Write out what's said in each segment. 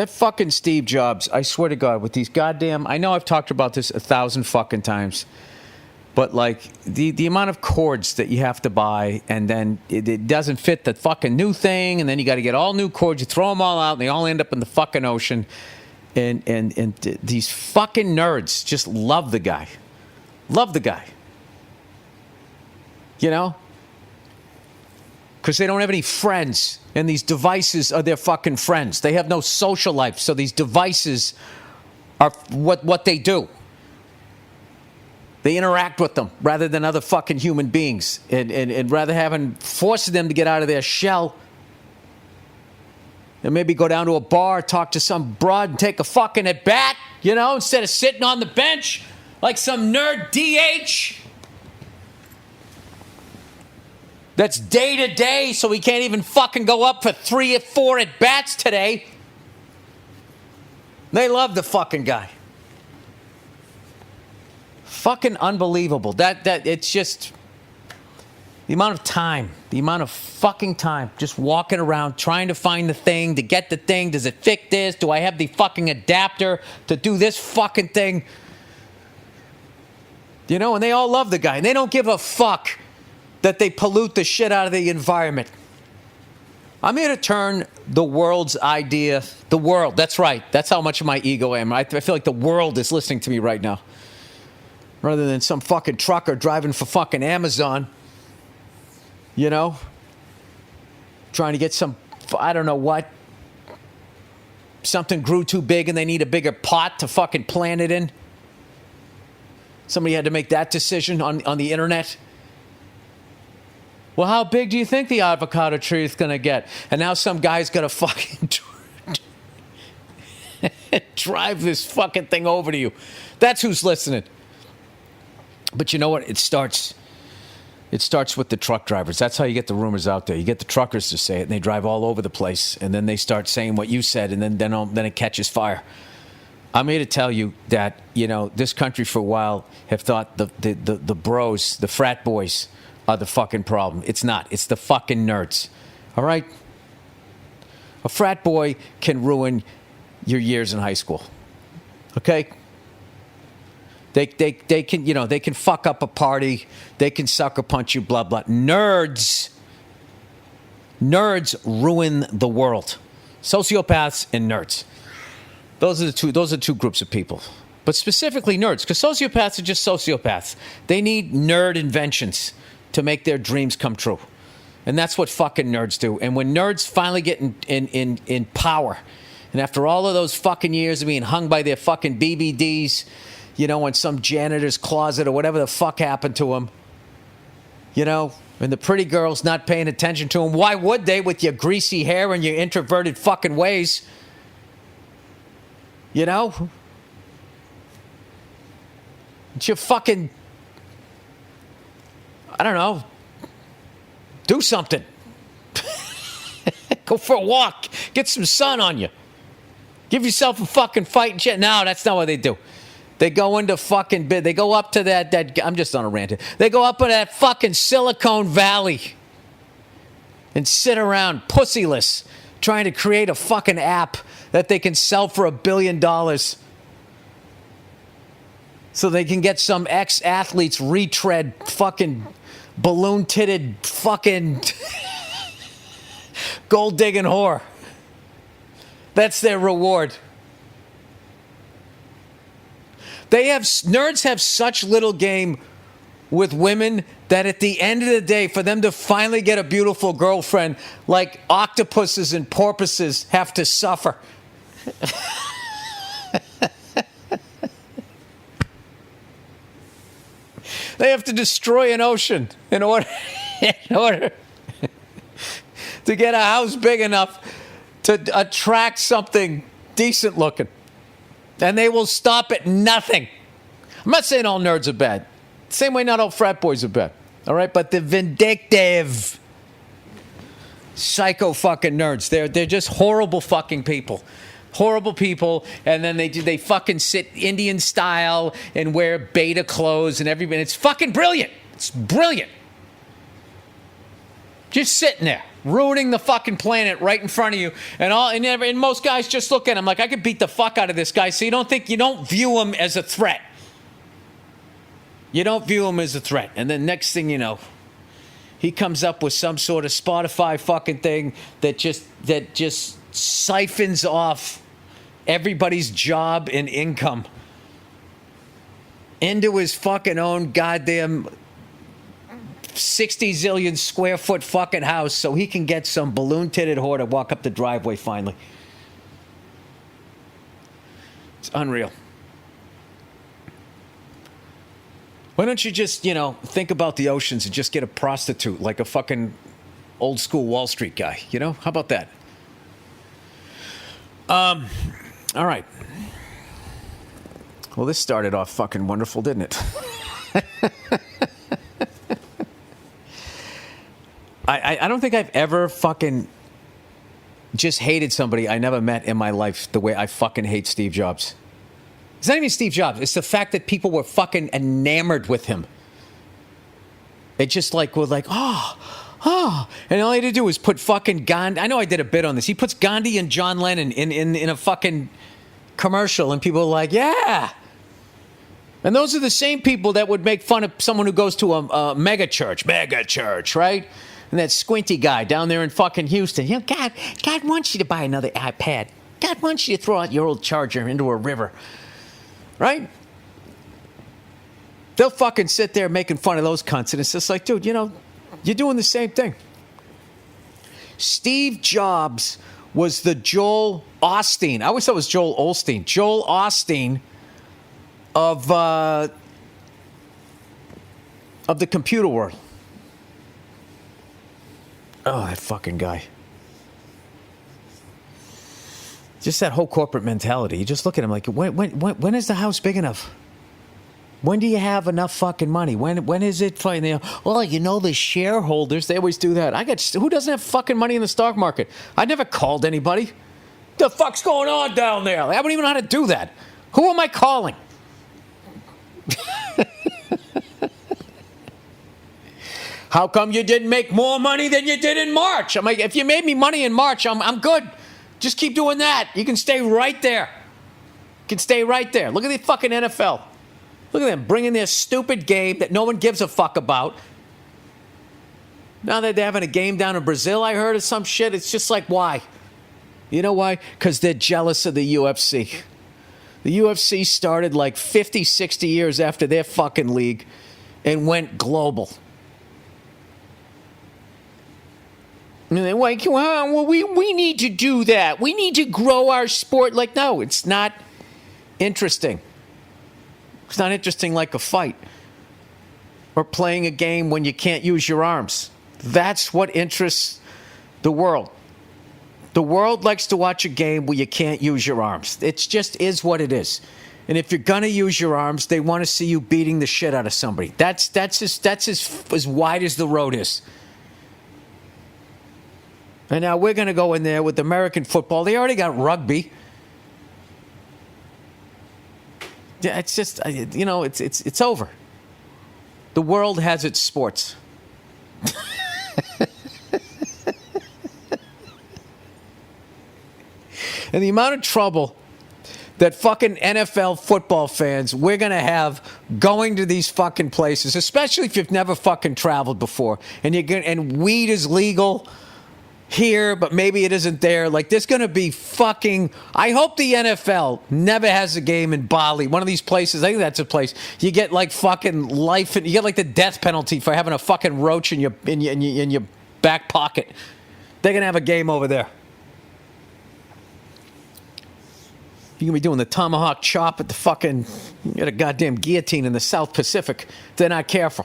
That fucking Steve Jobs, I swear to God, with these goddamn... I know I've talked about this 1,000 fucking times. But, like, the amount of cords that you have to buy, and then it doesn't fit the fucking new thing, and then you got to get all new cords. You throw them all out, and they all end up in the fucking ocean. And these fucking nerds just love the guy. Love the guy. You know? Because they don't have any friends, and these devices are their fucking friends. They have no social life, so these devices are what they do. They interact with them rather than other fucking human beings, and rather forcing them to get out of their shell and maybe go down to a bar, talk to some broad, and take a fucking at bat, you know, instead of sitting on the bench like some nerd DH. That's day to day, so he can't even fucking go up for 3 or 4 at bats today. They love the fucking guy. Fucking unbelievable. That it's just the amount of fucking time just walking around trying to find the thing, to get the thing. Does it fit this? Do I have the fucking adapter to do this fucking thing? You know, and they all love the guy, and they don't give a fuck that they pollute the shit out of the environment. I'm here to turn the world's idea, the world, that's right, that's how much of my ego I am. I feel like the world is listening to me right now. Rather than some fucking trucker driving for fucking Amazon, you know, trying to get some, I don't know what, something grew too big and they need a bigger pot to fucking plant it in. Somebody had to make that decision on the internet. Well, how big do you think the avocado tree is going to get? And now some guy's going to fucking drive this fucking thing over to you. That's who's listening. But you know what? It starts with the truck drivers. That's how you get the rumors out there. You get the truckers to say it, and they drive all over the place, and then they start saying what you said, and then it catches fire. I'm here to tell you that, you know, this country for a while have thought the bros, the frat boys, are the fucking problem. It's not. It's the fucking nerds. All right? A frat boy can ruin your years in high school. Okay? They can, you know, they can fuck up a party. They can sucker punch you, blah, blah. Nerds ruin the world. Sociopaths and nerds. Those are two groups of people. But specifically nerds, because sociopaths are just sociopaths. They need nerd inventions to make their dreams come true. And that's what fucking nerds do. And when nerds finally get in power, and after all of those fucking years of being hung by their fucking BBDs, you know, in some janitor's closet or whatever the fuck happened to them, you know, and the pretty girls not paying attention to them. Why would they, with your greasy hair and your introverted fucking ways? You know? It's your fucking, I don't know, do something. Go for a walk. Get some sun on you. Give yourself a fucking fight and shit. No, that's not what they do. They go into fucking bid. They go up to that. I'm just on a rant. They go up in that fucking Silicon Valley and sit around pussyless trying to create a fucking app that they can sell for $1 billion so they can get some ex-athletes retread fucking balloon-titted fucking gold-digging whore. That's their reward. Nerds have such little game with women that at the end of the day, for them to finally get a beautiful girlfriend, like octopuses and porpoises have to suffer. They have to destroy an ocean in order to get a house big enough to attract something decent looking. And they will stop at nothing. I'm not saying all nerds are bad. Same way not all frat boys are bad. All right? But the vindictive, psycho fucking nerds, they're just horrible fucking people. Horrible people. And then they fucking sit Indian style and wear beta clothes and everything. It's fucking brilliant. It's brilliant. Just sitting there. ruining the fucking planet right in front of you, and most guys just look at him like, I could beat the fuck out of this guy. So you don't view him as a threat. You don't view him as a threat, and then next thing you know, he comes up with some sort of Spotify fucking thing that just siphons off everybody's job and income into his fucking own goddamn 60 zillion square foot fucking house so he can get some balloon-titted whore to walk up the driveway finally. It's unreal. Why don't you just, think about the oceans and just get a prostitute like a fucking old school Wall Street guy, How about that? All right. Well, this started off fucking wonderful, didn't it? I don't think I've ever fucking just hated somebody I never met in my life the way I fucking hate Steve Jobs. It's not even Steve Jobs. It's the fact that people were fucking enamored with him. It just were like, oh. And all he had to do was put fucking Gandhi. I know I did a bit on this. He puts Gandhi and John Lennon in a fucking commercial, and people are like, yeah. And those are the same people that would make fun of someone who goes to a mega church, right? And that squinty guy down there in fucking Houston. God wants you to buy another iPad. God wants you to throw out your old charger into a river. Right? They'll fucking sit there making fun of those cunts. And it's just like, dude, you're doing the same thing. Steve Jobs was the Joel Osteen. I always thought it was Joel Osteen. Joel Osteen of the computer world. Oh, that fucking guy. Just that whole corporate mentality. You just look at him like, when is the house big enough? When do you have enough fucking money? When is it fine? Well, the shareholders, they always do that. Who doesn't have fucking money in the stock market? I never called anybody. The fuck's going on down there? I don't even know how to do that. Who am I calling? How come you didn't make more money than you did in March? I'm like, if you made me money in March, I'm good. Just keep doing that. You can stay right there. Look at the fucking NFL. Look at them bringing their stupid game that no one gives a fuck about. Now that they're having a game down in Brazil, I heard of some shit. It's just like, why? You know why? Because they're jealous of the UFC. The UFC started like 50, 60 years after their fucking league and went global. And they're like, well, we need to do that. We need to grow our sport. Like, no, it's not interesting. It's not interesting like a fight or playing a game when you can't use your arms. That's what interests the world. The world likes to watch a game where you can't use your arms. It just is what it is. And if you're going to use your arms, they want to see you beating the shit out of somebody. That's as wide as the road is. And now we're going to go in there with American football. They already got rugby. Yeah, it's just, it's over. The world has its sports. And the amount of trouble that fucking NFL football fans we're going to have going to these fucking places, especially if you've never fucking traveled before, and weed is legal here, but maybe it isn't there. Like, there's going to be fucking... I hope the NFL never has a game in Bali, one of these places. I think that's a place. You get, like, fucking life... You get, like, the death penalty for having a fucking roach in your back pocket. They're going to have a game over there. You're going to be doing the tomahawk chop at the fucking... You got a goddamn guillotine in the South Pacific. They're not careful.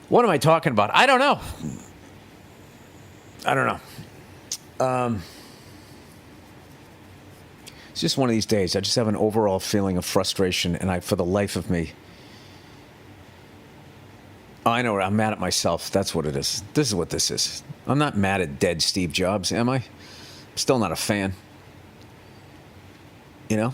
What am I talking about? I don't know. It's just one of these days. I just have an overall feeling of frustration, and for the life of me... Oh, I know. I'm mad at myself. That's what it is. This is what this is. I'm not mad at dead Steve Jobs, am I? I'm still not a fan. You know?